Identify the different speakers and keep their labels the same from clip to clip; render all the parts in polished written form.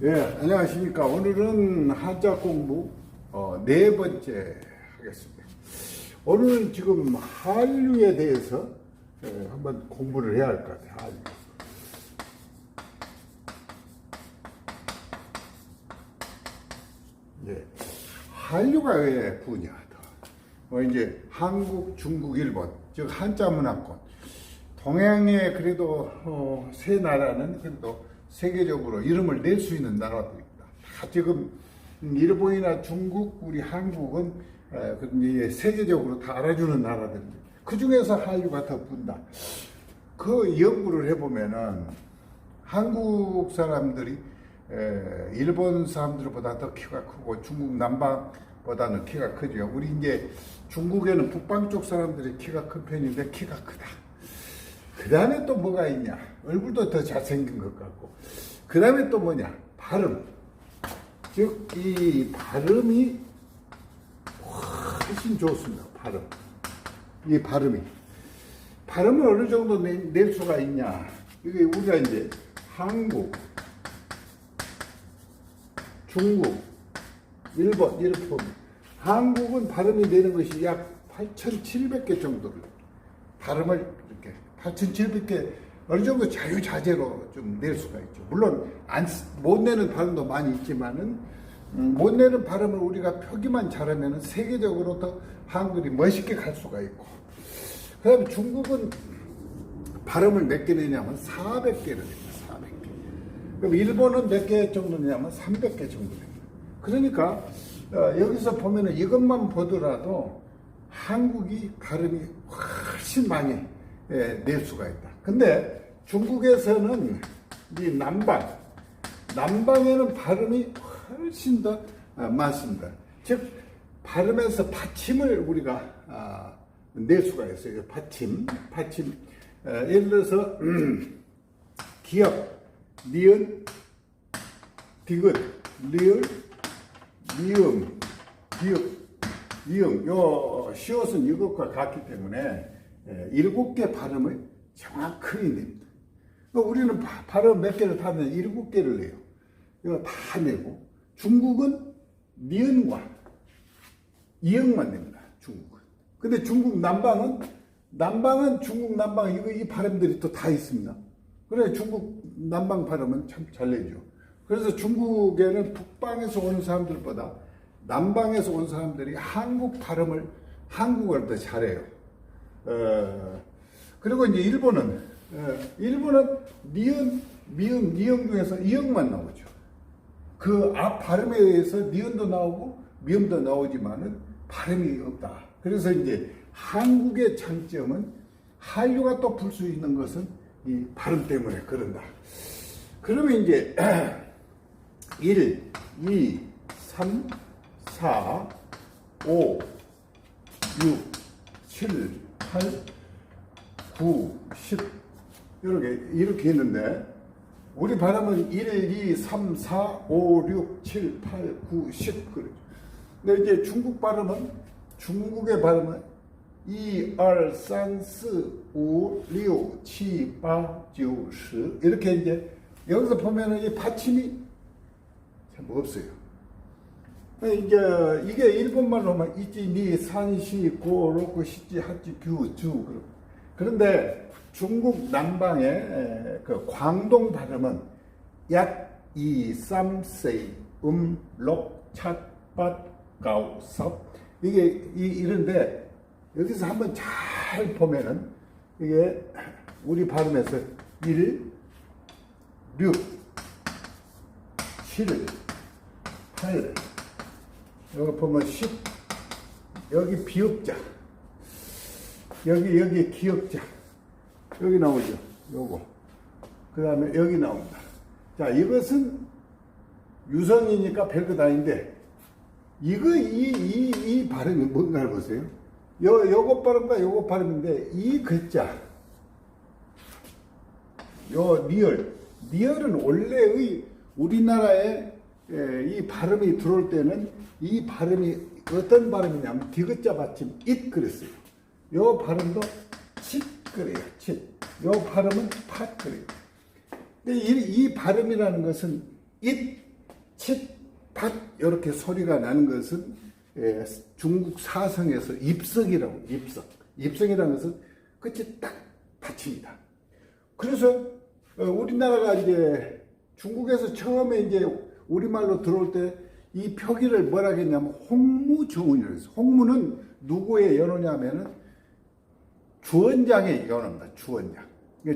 Speaker 1: 예, 안녕하십니까. 오늘은 한자 공부 네 번째 하겠습니다. 오늘은 지금 한류에 대해서 한번 공부를 해야 할 것 같아요. 한류. 예, 한류가 왜 부냐? 이제 한국, 중국, 일본, 즉 한자 문화권. 동양의 그래도 세 나라는 그래도 세계적으로 이름을 낼 수 있는 나라들입니다. 다 지금 일본이나 중국, 우리 한국은 세계적으로 다 알아주는 나라들입니다. 그 중에서 한류가 더 분다. 그 연구를 해보면은 한국 사람들이 일본 사람들보다 더 키가 크고 중국 남방보다는 키가 크죠. 우리 이제 중국에는 북방 쪽 사람들이 키가 큰 편인데 키가 크다. 그 다음에 또 뭐가 있냐? 얼굴도 더 잘생긴 것 같고. 그 다음에 또 뭐냐? 발음. 즉, 이 발음이 훨씬 좋습니다. 발음. 이 발음이. 발음을 어느 정도 낼 수가 있냐? 이게 우리가 이제 한국, 중국, 일본, 이렇게 보면. 한국은 발음이 내는 것이 약 8,700개 정도를. 발음을 이렇게 8,700개 어느 정도 자유자재로 좀 낼 수가 있죠. 물론 못 내는 발음도 많이 있지만은 못 내는 발음을 우리가 표기만 잘하면은 세계적으로 더 한글이 멋있게 갈 수가 있고. 그다음에 중국은 발음을 몇 개 내냐면 400개를 냅니다. 400개. 그럼 일본은 몇 개 정도 내냐면 300개 정도 됩니다. 그러니까 여기서 보면은 이것만 보더라도 한국이 발음이 훨씬 많이 낼 수가 있다. 근데 중국에서는 이 남방에는 발음이 훨씬 더 많습니다. 즉 발음에서 받침을 우리가 낼 수가 있어요. 받침. 예를 들어서 기역, 니은, 디귿, 리을, 미음, 비읍, 이응. 요 시옷은 이것과 같기 때문에 7개 발음을 정확하게 냅니다. 우리는 발음 몇 개를 다 내면 7개를 내요. 이거 다 내고, 중국은 니은과 이응만 냅니다. 중국은. 근데 중국 남방은 중국 남방, 이 발음들이 또 다 있습니다. 그래, 중국 남방 발음은 참 잘 내죠. 그래서 중국에는 북방에서 오는 사람들보다 남방에서 온 사람들이 한국어를 더 잘해요. 그리고 이제 일본은 니은, 미음, 니은 중에서 이응만 나오죠. 그 앞 발음에 의해서 니은도 나오고 미음도 나오지만은 발음이 없다. 그래서 이제 한국의 장점은 한류가 또 풀 수 있는 것은 이 발음 때문에 그런다. 그러면 이제 1, 2, 3, 4, 5, 6, 7, 8, 9, 10 이렇게 했는데 우리 발음은 1, 2, 3, 4, 5, 6, 7, 8, 9, 10 그러죠. 근데 이제 중국의 발음은 1, 2, 3, 4, 5, 6, 7, 8, 9, 10 이렇게 이제 여기서 보면은 이 받침이 참 없어요. 이게 일본말로 하면 이지, 니, 산, 시, 고, 로고, 시지, 하지, 규, 주. 그런데 중국 남방의 그 광동 발음은 약, 이, 삼, 세, 록, 찻, 밭, 가오, 섭. 이게 이런데 여기서 한번 잘 보면은 이게 우리 발음에서 1, 6, 7, 8, 여기 보면 10, 여기 비읍자, 여기 기역자, 여기 나오죠. 요거. 그 다음에 여기 나옵니다. 자, 이것은 유성이니까 별것 아닌데, 이 발음이 뭔가를 보세요. 요거 발음과 요거 발음인데, 이 글자, 요 리얼은 원래의 우리나라에 이 발음이 들어올 때는 이 발음이 어떤 발음이냐면 디귿자 받침 잇 그랬어요. 요 발음도 칫 그래요. 칫. 요 발음은 팟 그래요. 근데 이 발음이라는 것은 잇 칫팟 이렇게 소리가 나는 것은 중국 사성에서 입석이라고. 입석이라는 것은 끝이 딱 받칩니다. 그래서 우리나라가 이제 중국에서 처음에 이제 우리말로 들어올 때 이 표기를 뭐라 했냐면 홍무정운이라고 했어요. 홍무는 누구의 연호냐면은 주원장의 연호입니다. 주원장.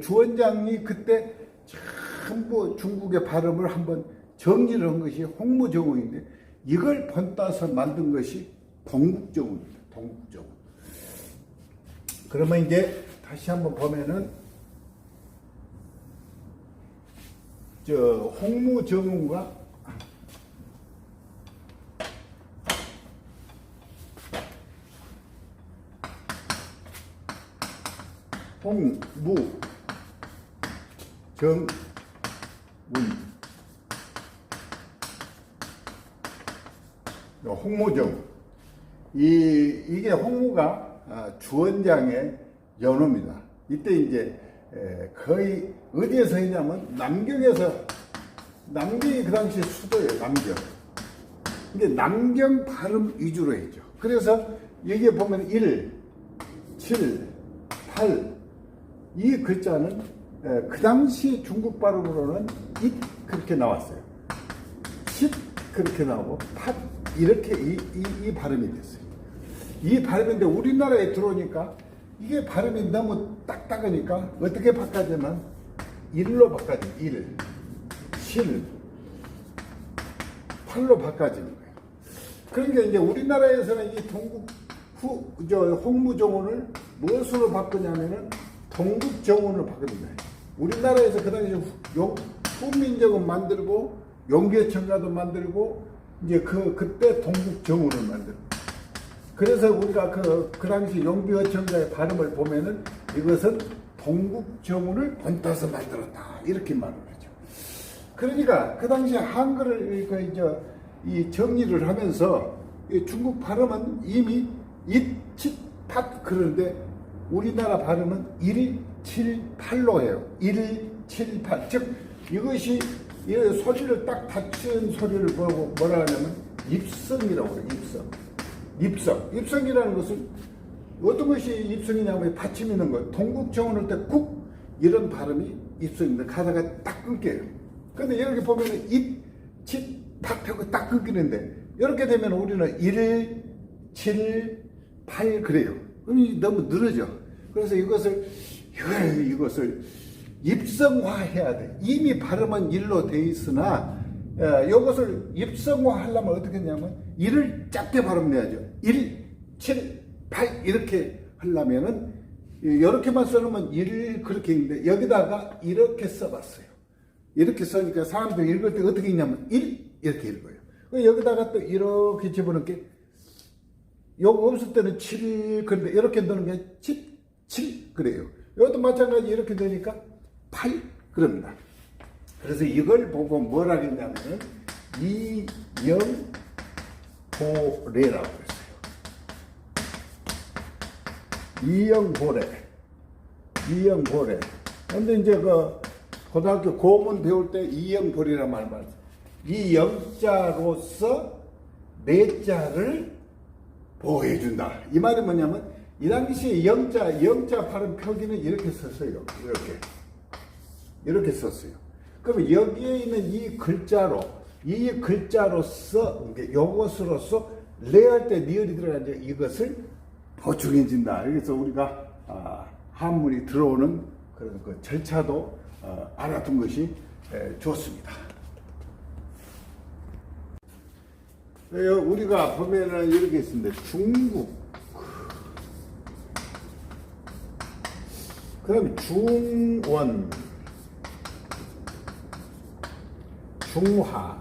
Speaker 1: 주원장이 그때 전부 중국의 발음을 한번 정리를 한 것이 홍무정운인데 이걸 본따서 만든 것이 동국정운입니다. 동국정운. 그러면 이제 다시 한번 보면은 홍무정운과 홍무정운 홍무정운 이게 홍무가 주원장의 연호입니다. 이때 이제 거의 어디에서 했냐면 남경에서 남경이 그 당시 수도예요. 남경. 이게 남경 발음 위주로 했죠. 그래서 여기에 보면 1, 7, 8 이 글자는 그 당시 중국 발음으로는 잇 그렇게 나왔어요. 칫 그렇게 나오고 팟 이렇게 이 발음이 됐어요. 이 발음인데 우리나라에 들어오니까 이게 발음이 너무 딱딱하니까 어떻게 바꿔지면 1로 바꿔지면 1, 7, 8로 바꿔지는 거예요. 그러니까 이제 우리나라에서는 이 홍무정운을 무엇으로 바꾸냐면은 동국정운으로 바꿉니다. 우리나라에서 그 당시 후민정운 만들고 용계천가도 만들고 이제 그때 동국정운을 만들고 그래서 우리가 그 당시 용비어천가의 발음을 보면은 이것은 동국정운을 본따서 만들었다 이렇게 말을 하죠. 그러니까 그 당시 한글을 이 정리를 하면서 이 중국 발음은 이미 잇칫팟 그런데 우리나라 발음은 1, 7, 8로 해요. 1, 7, 8. 즉 이것이 이 소리를 딱 받친 소리를 뭐라 하냐면 입성이라고 해요. 입성이라는 것은 어떤 것이 입성이냐면 받침 있는 것. 동국정운할 때 국 이런 발음이 입성입니다. 가다가 딱 끊겨요. 근데 이렇게 보면 입, 칫, 팍 하고 딱 끊기는데 이렇게 되면 우리는 1, 7, 8 그래요. 그럼 너무 늘어져. 그래서 이것을 입성화해야 돼. 이미 발음은 1로 돼 있으나 이것을 입성화하려면 어떻게 했냐면 1을 작게 발음해야죠. 1, 7, 8 이렇게 하려면은 이렇게만 써놓으면 1 그렇게 있는데 여기다가 이렇게 써봤어요. 이렇게 써니까 사람들이 읽을 때 어떻게 읽냐면 1 이렇게 읽어요. 여기다가 또 이렇게 집어넣게 요거 없을 때는 7 그런데 이렇게 넣는 게 7 그래요. 이것도 마찬가지 이렇게 되니까 8 그럽니다. 그래서 이걸 보고 뭐라 했냐면은 이영보래라고 했어요. 이영보래. 근데 이제 고등학교 고문 배울 때 이영보래란 말 말했어요. 이 영자로서 내자를 보호해준다. 이 말이 뭐냐면 이 당시에 영자 발음 표기는 이렇게 썼어요. 이렇게 썼어요. 그러면 여기에 있는 이 글자로서 요것으로서 레할 때 리을이 들어가는데 이것을 보충해준다. 그래서 우리가 한문이 들어오는 그런 그 절차도 알아둔 것이 좋습니다. 우리가 보면은 이렇게 있습니다. 중국. 그럼 중원, 중화.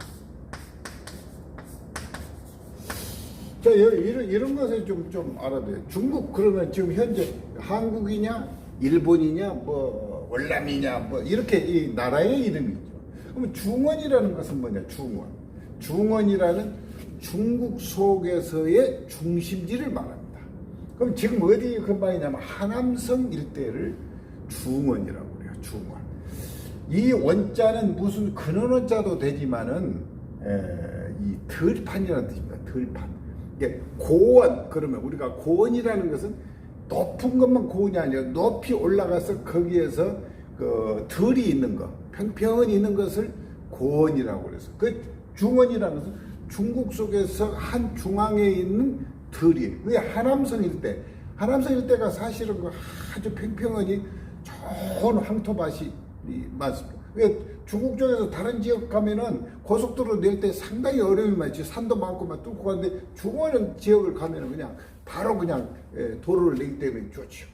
Speaker 1: 자, 이런 것을 좀 알아야 돼요. 중국, 그러면 지금 현재 한국이냐, 일본이냐, 뭐, 월남이냐, 뭐, 이렇게 이 나라의 이름이죠. 그러면 중원이라는 것은 뭐냐, 중원이라는 중국 속에서의 중심지를 말합니다. 그럼 지금 어디 근방이냐면 하남성 일대를 중원이라고 그래요. 중원. 이 원자는 무슨 근원 원자도 되지만은 이 들판이라는 뜻입니다. 들판. 이게 고원, 그러면 우리가 고원이라는 것은 높은 것만 고원이 아니라 높이 올라가서 거기에서 그 들이 있는 것, 평평은 있는 것을 고원이라고 그래서 그 중원이라는 것은 중국 속에서 한 중앙에 있는 들이, 그게 하남성 일대가 사실은 그 아주 평평하니 좋은 황토밭이 많습니다. 중국 쪽에서 다른 지역 가면은 고속도로 낼 때 상당히 어려움이 많지. 산도 많고 막 뚫고 가는데 중원 지역을 가면은 그냥 바로 그냥 도로를 내기 때문에 좋죠.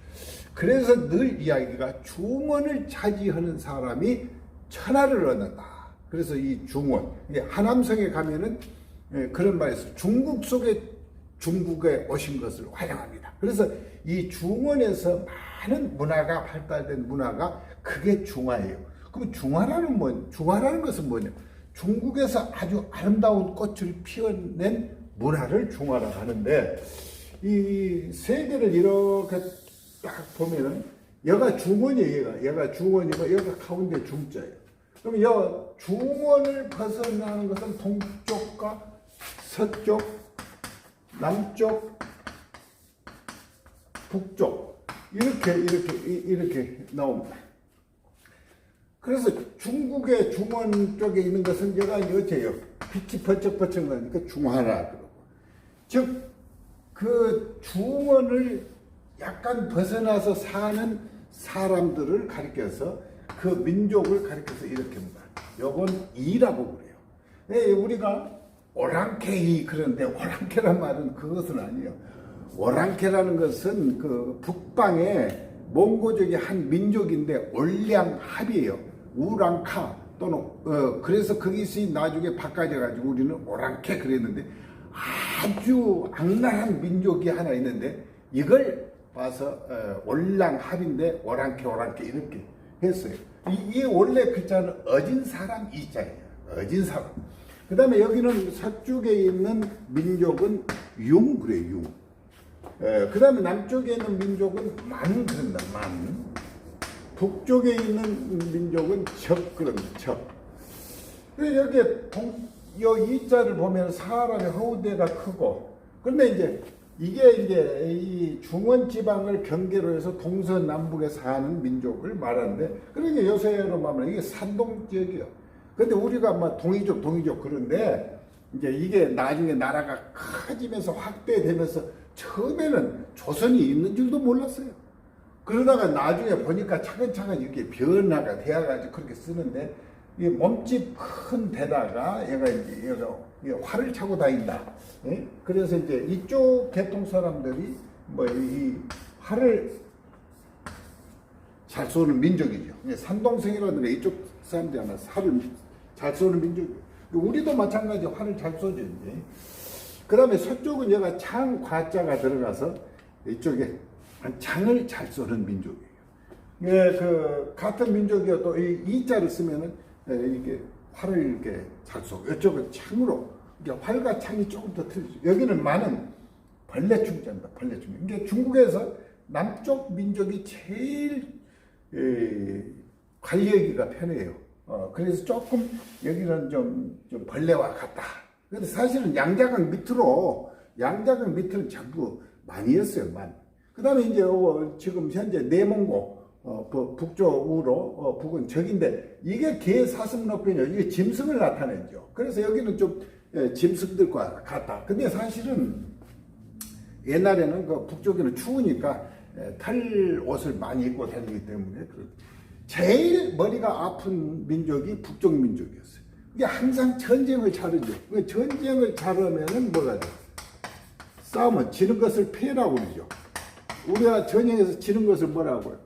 Speaker 1: 그래서 늘 이야기가 중원을 차지하는 사람이 천하를 얻는다. 그래서 이 중원, 하남성에 가면은 그런 말이 있어요. 중국 속에 중국에 오신 것을 환영합니다. 그래서 이 중원에서 많은 문화가 발달된 문화가 그게 중화예요. 그럼 중화라는 것은 뭐냐? 중국에서 아주 아름다운 꽃을 피워낸 문화를 중화라고 하는데, 이 세계를 이렇게 딱 보면은 여가 중원이에요. 얘가 중원이고 여가 가운데 중자예요. 그럼 여 중원을 벗어나는 것은 동쪽과 서쪽, 남쪽, 북쪽 이렇게 나옵니다. 그래서 중국의 중원 쪽에 있는 것은 여가 어째요? 빛이 번쩍번쩍 나니까 중화라 그러고, 즉 그 중원을 약간 벗어나서 사는 사람들을 가리켜서 그 민족을 가리켜서 이렇게 합니다. 요건 이라고 그래요. 네, 우리가 오랑캐이 그런데 오랑캐란 말은 그것은 아니에요. 오랑캐라는 것은 그 북방의 몽고족의 한 민족인데 올량합이에요. 우랑카 또는 그래서 거기서 나중에 바꿔져 가지고 우리는 오랑캐 그랬는데, 아주 악랄한 민족이 하나 있는데 이걸 봐서 올랑합인데 오랑캐 이렇게 했어요. 이게 원래 글자는 어진 사람 이자예요. 어진 사람. 그 다음에 여기는 서쪽에 있는 민족은 융 그래요. 융. 그 다음에 남쪽에 있는 민족은 만 그런다. 만. 북쪽에 있는 민족은 적 그런다. 적. 여기에 요 이자를 보면 사람의 허우대가 크고, 그런데 이게 이 중원 지방을 경계로 해서 동서남북에 사는 민족을 말하는데, 그러니까 요새로 말하면 이게 산동 지역이요. 근데 우리가 막 동이족 그런데 이게 나중에 나라가 커지면서 확대되면서 처음에는 조선이 있는 줄도 몰랐어요. 그러다가 나중에 보니까 차근차근 이렇게 변화가 되어가지고 그렇게 쓰는데, 이 몸집 큰 데다가 얘가 활을 차고 다닌다. 예? 그래서 이쪽 계통 사람들이 이 활을 잘 쏘는 민족이죠. 산동생이라든가 이쪽 사람들이 아마 활을 잘 쏘는 민족이에요. 우리도 마찬가지 활을 잘 쏘죠. 그 다음에 서쪽은 얘가 창과자가 들어가서 이쪽에 창을 잘 쏘는 민족이에요. 예, 그 같은 민족이어도 이 자를 쓰면은 이게 활을 이렇게 잘 쏘고, 이쪽은 창으로, 활과 창이 조금 더 틀리죠. 여기는 많은 벌레충자입니다. 벌레충자. 이게 중국에서 남쪽 민족이 제일 관리하기가 편해요. 그래서 조금 여기는 좀 벌레와 같다. 근데 사실은 양자강 밑으로 전부 많이였어요. 그 다음에 지금 현재 내몽고 북쪽으로 북은 적인데, 이게 개 사슴노변이요. 이게 짐승을 나타내죠. 그래서 여기는 좀 짐승들과 같다. 근데 사실은 옛날에는 그 북쪽에는 추우니까 탈 옷을 많이 입고 다니기 때문에 제일 머리가 아픈 민족이 북쪽 민족이었어요. 이게 항상 전쟁을 잘하죠. 전쟁을 잘하면은 뭐가 돼? 싸우면 지는 것을 패라고 그러죠. 우리가 전쟁에서 지는 것을 뭐라고요?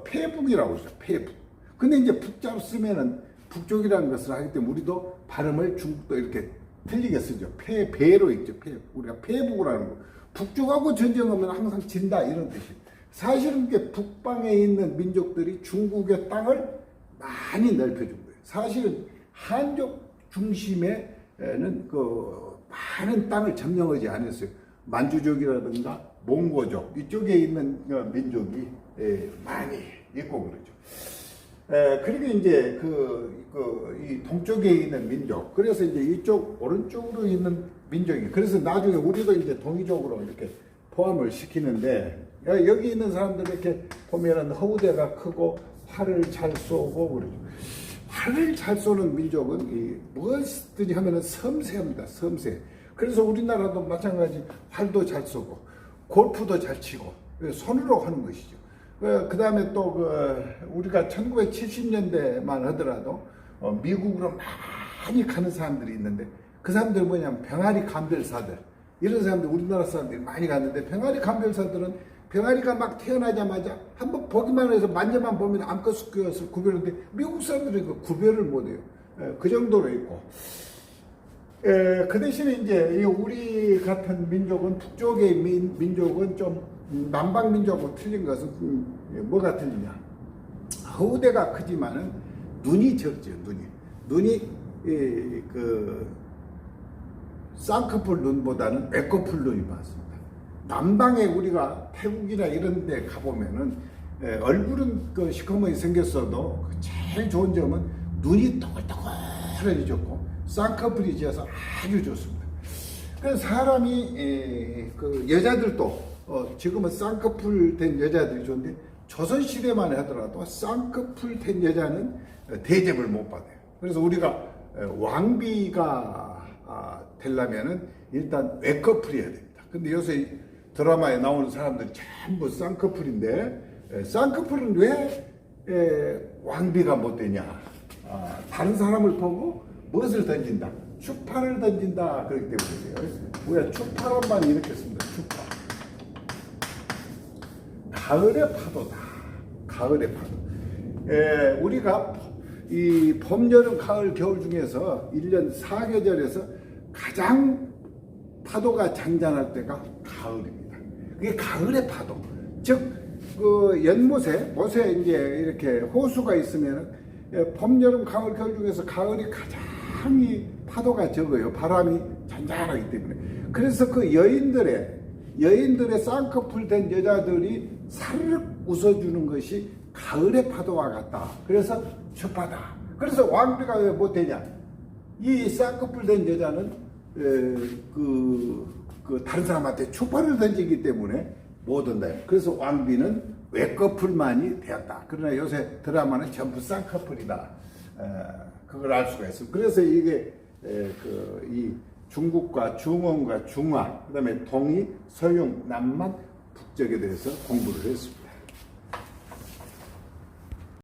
Speaker 1: 패북이라고 그러죠. 패북. 근데 북자로 쓰면은 북쪽이라는 것을 하기 때문에 우리도 발음을 중국도 이렇게 틀리게 쓰죠. 배로 있죠. 우리가 패북이라는 거. 북쪽하고 전쟁하면 항상 진다 이런 뜻이. 사실은 이게 북방에 있는 민족들이 중국의 땅을 많이 넓혀준 거예요. 사실은 한족 중심에는 그 많은 땅을 점령하지 않았어요. 만주족이라든가 몽고족 이쪽에 있는 민족이 많이 있고 그러죠. 그리고 이제 이 동쪽에 있는 민족, 그래서 이제 이쪽 오른쪽으로 있는 민족이, 그래서 나중에 우리도 이제 동이족으로 이렇게 포함을 시키는데, 여기 있는 사람들 이렇게 보면은 허우대가 크고 활을 잘 쏘고 그러죠. 활을 잘 쏘는 민족은 무엇이든지 하면은 섬세합니다. 섬세. 그래서 우리나라도 마찬가지 활도 잘 쏘고 골프도 잘 치고 손으로 하는 것이죠. 그 다음에 또 우리가 1970년대만 하더라도 미국으로 많이 가는 사람들이 있는데, 그 사람들은 뭐냐면 병아리 감별사들, 이런 사람들 우리나라 사람들이 많이 갔는데, 병아리 감별사들은 병아리가 막 태어나자마자 한번 보기만 해서 만져만 보면 암컷 수컷을 구별하는데, 미국 사람들은 그 구별을 못해요. 그 정도로 있고, 그 대신에 이제 우리 같은 민족은, 북쪽의 민족은 좀 남방 민족하고 틀린 것은 뭐가 틀리냐? 허우대가 크지만은 눈이 적죠. 눈이 쌍꺼풀 눈보다는 외꺼풀 눈이 많습니다. 남방에 우리가 태국이나 이런 데 가보면은 얼굴은 시커멓게 생겼어도 제일 좋은 점은 눈이 또글또글하니 좋고 쌍꺼풀이 지어서 아주 좋습니다. 그래서 사람이 여자들도 지금은 쌍꺼풀 된 여자들이 좋은데, 조선시대만 하더라도 쌍꺼풀 된 여자는 대접을 못 받아요. 그래서 우리가 왕비가 되려면은 일단 외꺼풀이어야 됩니다. 근데 요새 드라마에 나오는 사람들이 전부 쌍꺼풀인데, 쌍꺼풀은 왜 왕비가 못 되냐? 다른 사람을 보고 무엇을 던진다? 추파를 던진다. 그렇기 때문이에요. 우리가 추파로만 이렇게 씁니다. 추파. 가을의 파도다. 가을의 파도. 우리가 이 봄, 여름, 가을, 겨울 중에서 1년 4계절에서 가장 파도가 잔잔할 때가 가을입니다. 그게 가을의 파도. 즉, 모세 이제 이렇게 호수가 있으면 봄, 여름, 가을, 겨울 중에서 가을이 가장 이 파도가 적어요. 바람이 잔잔하기 때문에. 그래서 그 여인들의 쌍꺼풀 된 여자들이 사르륵 웃어주는 것이 가을의 파도와 같다. 그래서 추파다. 그래서 왕비가 왜 못되냐? 이 쌍꺼풀 된 여자는 다른 사람한테 추파를 던지기 때문에 못 온다. 그래서 왕비는 외꺼풀만이 되었다. 그러나 요새 드라마는 전부 쌍꺼풀이다. 그걸 알 수가 있습니다. 그래서 이게 이 중국과 중원과 중화, 그다음에 동이, 서융, 남만, 북쪽에 대해서 공부를 했습니다.